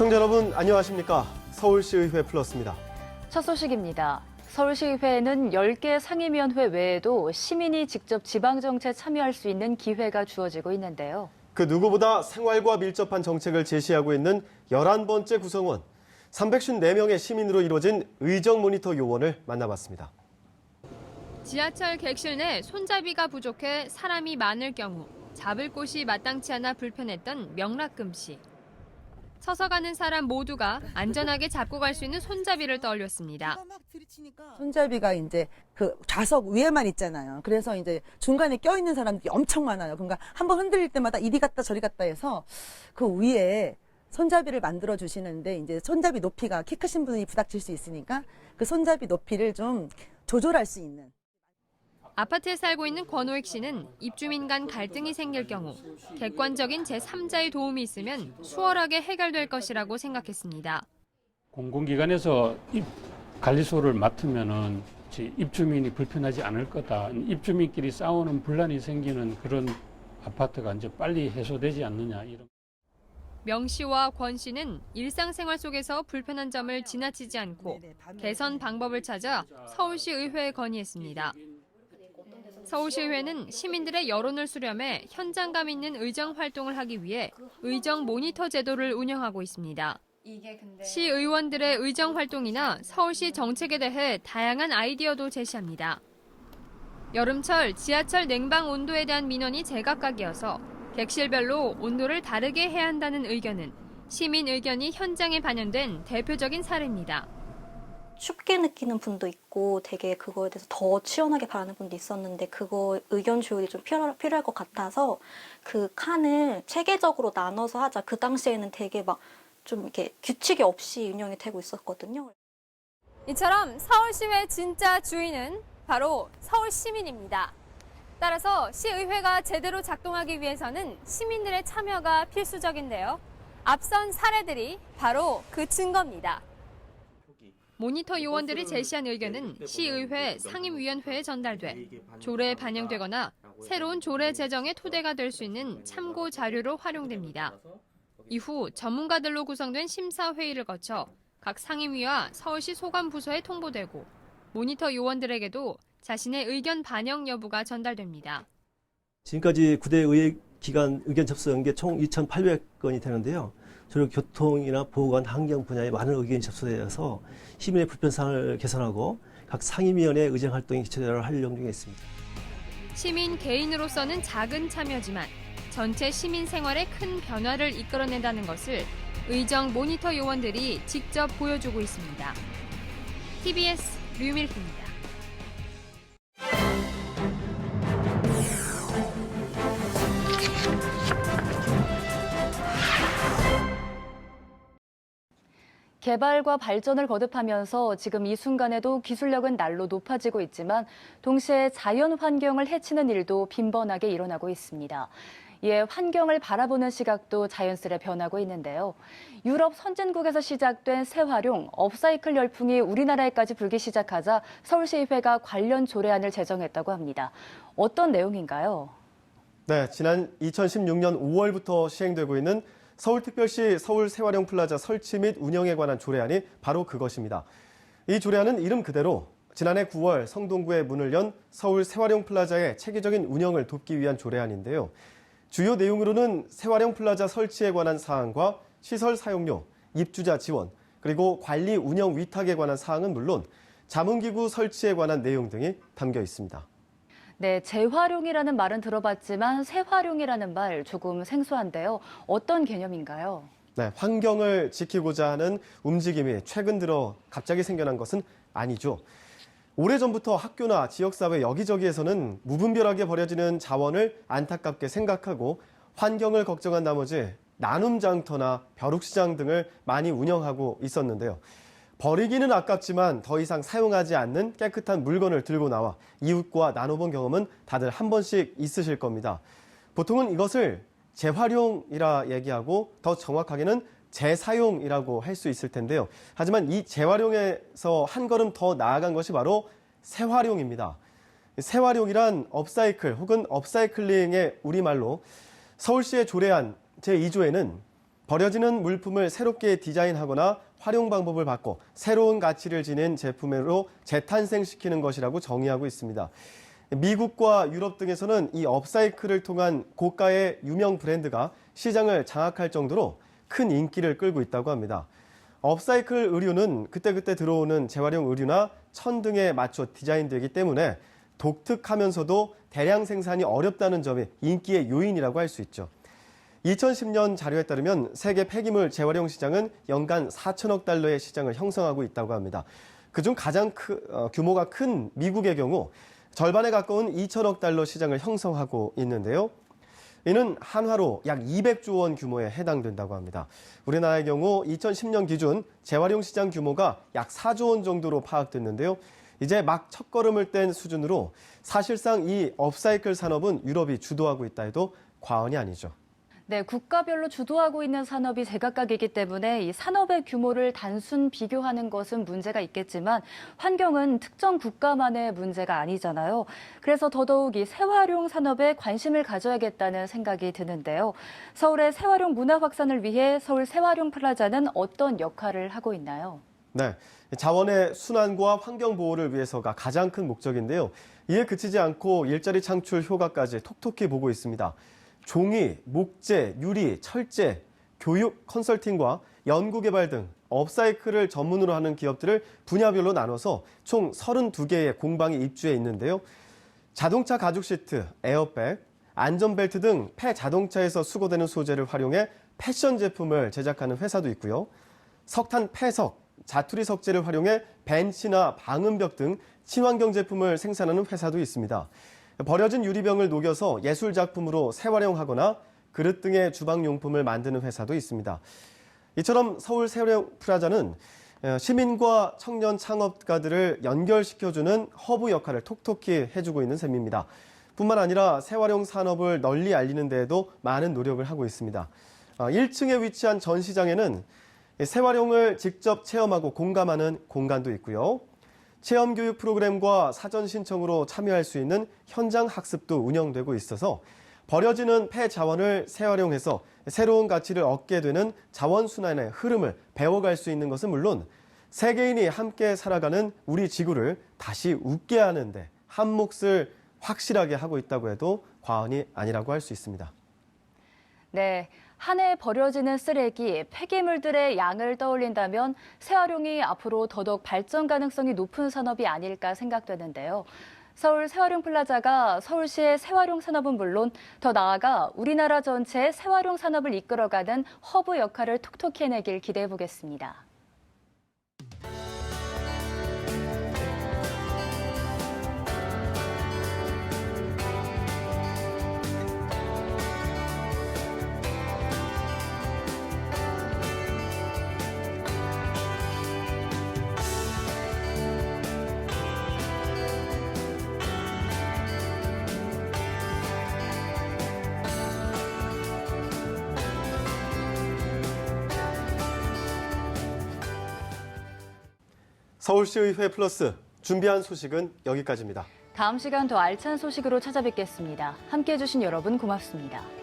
시청자 여러분 안녕하십니까? 서울시의회 플러스입니다. 첫 소식입니다. 서울시의회에는 10개 상임위원회 외에도 시민이 직접 지방정치에 참여할 수 있는 기회가 주어지고 있는데요. 그 누구보다 생활과 밀접한 정책을 제시하고 있는 11번째 구성원, 354명의 시민으로 이루어진 의정 모니터 요원을 만나봤습니다. 지하철 객실 내 손잡이가 부족해 사람이 많을 경우 잡을 곳이 마땅치 않아 불편했던 명락금씨. 서서 가는 사람 모두가 안전하게 잡고 갈 수 있는 손잡이를 떠올렸습니다. 손잡이가 이제 그 좌석 위에만 있잖아요. 그래서 이제 중간에 껴있는 사람들이 엄청 많아요. 그러니까 한번 흔들릴 때마다 이리 갔다 저리 갔다 해서 그 위에 손잡이를 만들어 주시는데 이제 손잡이 높이가 키 크신 분이 부닥칠 수 있으니까 그 손잡이 높이를 좀 조절할 수 있는. 아파트에 살고 있는 권호익 씨는 입주민 간 갈등이 생길 경우 객관적인 제3자의 도움이 있으면 수월하게 해결될 것이라고 생각했습니다. 공공기관에서 관리소를 맡으면은 입주민이 불편하지 않을 거다. 입주민끼리 싸우는 분란이 생기는 그런 아파트가 이제 빨리 해소되지 않느냐 이런. 명 씨와 권 씨는 일상생활 속에서 불편한 점을 지나치지 않고 개선 방법을 찾아 서울시 의회에 건의했습니다. 서울시의회는 시민들의 여론을 수렴해 현장감 있는 의정 활동을 하기 위해 의정 모니터 제도를 운영하고 있습니다. 시의원들의 의정 활동이나 서울시 정책에 대해 다양한 아이디어도 제시합니다. 여름철 지하철 냉방 온도에 대한 민원이 제각각이어서 객실별로 온도를 다르게 해야 한다는 의견은 시민 의견이 현장에 반영된 대표적인 사례입니다. 춥게 느끼는 분도 있고 되게 그거에 대해서 더 시원하게 바라는 분도 있었는데 그거 의견 조율이 좀 필요할 것 같아서 그 칸을 체계적으로 나눠서 하자. 그 당시에는 되게 막 좀 이렇게 규칙이 없이 운영이 되고 있었거든요. 이처럼 서울시의 진짜 주인은 바로 서울 시민입니다. 따라서 시의회가 제대로 작동하기 위해서는 시민들의 참여가 필수적인데요. 앞선 사례들이 바로 그 증거입니다. 모니터 요원들이 제시한 의견은 시의회 상임위원회에 전달돼 조례에 반영되거나 새로운 조례 제정의 토대가 될 수 있는 참고 자료로 활용됩니다. 이후 전문가들로 구성된 심사회의를 거쳐 각 상임위와 서울시 소관부서에 통보되고 모니터 요원들에게도 자신의 의견 반영 여부가 전달됩니다. 지금까지 9대 의회 기관 의견 접수한 게 총 2,800건이 되는데요. 주로 교통이나 보건, 환경 분야에 많은 의견이 접수되어서 시민의 불편사항을 개선하고 각 상임위원회 의정 활동에 기초를 할 예정에 있습니다. 시민 개인으로서는 작은 참여지만 전체 시민 생활에 큰 변화를 이끌어낸다는 것을 의정 모니터 요원들이 직접 보여주고 있습니다. TBS 류밀희입니다. 개발과 발전을 거듭하면서 지금 이 순간에도 기술력은 날로 높아지고 있지만 동시에 자연 환경을 해치는 일도 빈번하게 일어나고 있습니다. 이에 환경을 바라보는 시각도 자연스레 변하고 있는데요. 유럽 선진국에서 시작된 재활용, 업사이클 열풍이 우리나라에까지 불기 시작하자 서울시의회가 관련 조례안을 제정했다고 합니다. 어떤 내용인가요? 네, 지난 2016년 5월부터 시행되고 있는 서울특별시 서울새활용 플라자 설치 및 운영에 관한 조례안이 바로 그것입니다. 이 조례안은 이름 그대로 지난해 9월 성동구에 문을 연 서울새활용 플라자의 체계적인 운영을 돕기 위한 조례안인데요. 주요 내용으로는 새활용 플라자 설치에 관한 사항과 시설 사용료, 입주자 지원, 그리고 관리 운영 위탁에 관한 사항은 물론 자문기구 설치에 관한 내용 등이 담겨 있습니다. 네, 재활용이라는 말은 들어봤지만 재활용이라는 말 조금 생소한데요. 어떤 개념인가요? 네, 환경을 지키고자 하는 움직임이 최근 들어 갑자기 생겨난 것은 아니죠. 오래전부터 학교나 지역사회 여기저기에서는 무분별하게 버려지는 자원을 안타깝게 생각하고 환경을 걱정한 나머지 나눔장터나 벼룩시장 등을 많이 운영하고 있었는데요. 버리기는 아깝지만 더 이상 사용하지 않는 깨끗한 물건을 들고 나와 이웃과 나눠본 경험은 다들 한 번씩 있으실 겁니다. 보통은 이것을 재활용이라 얘기하고 더 정확하게는 재사용이라고 할 수 있을 텐데요. 하지만 이 재활용에서 한 걸음 더 나아간 것이 바로 재활용입니다. 재활용이란 업사이클 혹은 업사이클링의 우리말로 서울시의 조례안 제2조에는 버려지는 물품을 새롭게 디자인하거나 활용 방법을 바꿔 새로운 가치를 지닌 제품으로 재탄생시키는 것이라고 정의하고 있습니다. 미국과 유럽 등에서는 이 업사이클을 통한 고가의 유명 브랜드가 시장을 장악할 정도로 큰 인기를 끌고 있다고 합니다. 업사이클 의류는 그때그때 들어오는 재활용 의류나 천 등에 맞춰 디자인되기 때문에 독특하면서도 대량 생산이 어렵다는 점이 인기의 요인이라고 할 수 있죠. 2010년 자료에 따르면 세계 폐기물 재활용 시장은 연간 4천억 달러의 시장을 형성하고 있다고 합니다. 그중 가장 규모가 큰 미국의 경우 절반에 가까운 2천억 달러 시장을 형성하고 있는데요. 이는 한화로 약 200조 원 규모에 해당된다고 합니다. 우리나라의 경우 2010년 기준 재활용 시장 규모가 약 4조 원 정도로 파악됐는데요. 이제 막 첫걸음을 뗀 수준으로 사실상 이 업사이클 산업은 유럽이 주도하고 있다 해도 과언이 아니죠. 네, 국가별로 주도하고 있는 산업이 제각각이기 때문에 이 산업의 규모를 단순 비교하는 것은 문제가 있겠지만 환경은 특정 국가만의 문제가 아니잖아요. 그래서 더더욱 이 재활용 산업에 관심을 가져야겠다는 생각이 드는데요. 서울의 재활용 문화 확산을 위해 서울 재활용 플라자는 어떤 역할을 하고 있나요? 네, 자원의 순환과 환경 보호를 위해서가 가장 큰 목적인데요. 이에 그치지 않고 일자리 창출 효과까지 톡톡히 보고 있습니다. 종이, 목재, 유리, 철제, 교육, 컨설팅과 연구개발 등 업사이클을 전문으로 하는 기업들을 분야별로 나눠서 총 32개의 공방이 입주해 있는데요. 자동차 가죽 시트, 에어백, 안전벨트 등 폐자동차에서 수거되는 소재를 활용해 패션 제품을 제작하는 회사도 있고요. 석탄 폐석, 자투리 석재를 활용해 벤치나 방음벽 등 친환경 제품을 생산하는 회사도 있습니다. 버려진 유리병을 녹여서 예술 작품으로 재활용하거나 그릇 등의 주방용품을 만드는 회사도 있습니다. 이처럼 서울 재활용 플라자는 시민과 청년 창업가들을 연결시켜주는 허브 역할을 톡톡히 해주고 있는 셈입니다. 뿐만 아니라 재활용 산업을 널리 알리는 데에도 많은 노력을 하고 있습니다. 1층에 위치한 전시장에는 재활용을 직접 체험하고 공감하는 공간도 있고요. 체험교육 프로그램과 사전 신청으로 참여할 수 있는 현장 학습도 운영되고 있어서 버려지는 폐자원을 재활용해서 새로운 가치를 얻게 되는 자원순환의 흐름을 배워갈 수 있는 것은 물론 세계인이 함께 살아가는 우리 지구를 다시 웃게 하는데 한 몫을 확실하게 하고 있다고 해도 과언이 아니라고 할 수 있습니다. 네, 한 해 버려지는 쓰레기, 폐기물들의 양을 떠올린다면 재활용이 앞으로 더더욱 발전 가능성이 높은 산업이 아닐까 생각되는데요. 서울 재활용 플라자가 서울시의 재활용 산업은 물론 더 나아가 우리나라 전체의 재활용 산업을 이끌어가는 허브 역할을 톡톡히 해내길 기대해 보겠습니다. 서울시의회 플러스 준비한 소식은 여기까지입니다. 다음 시간 더 알찬 소식으로 찾아뵙겠습니다. 함께해 주신 여러분 고맙습니다.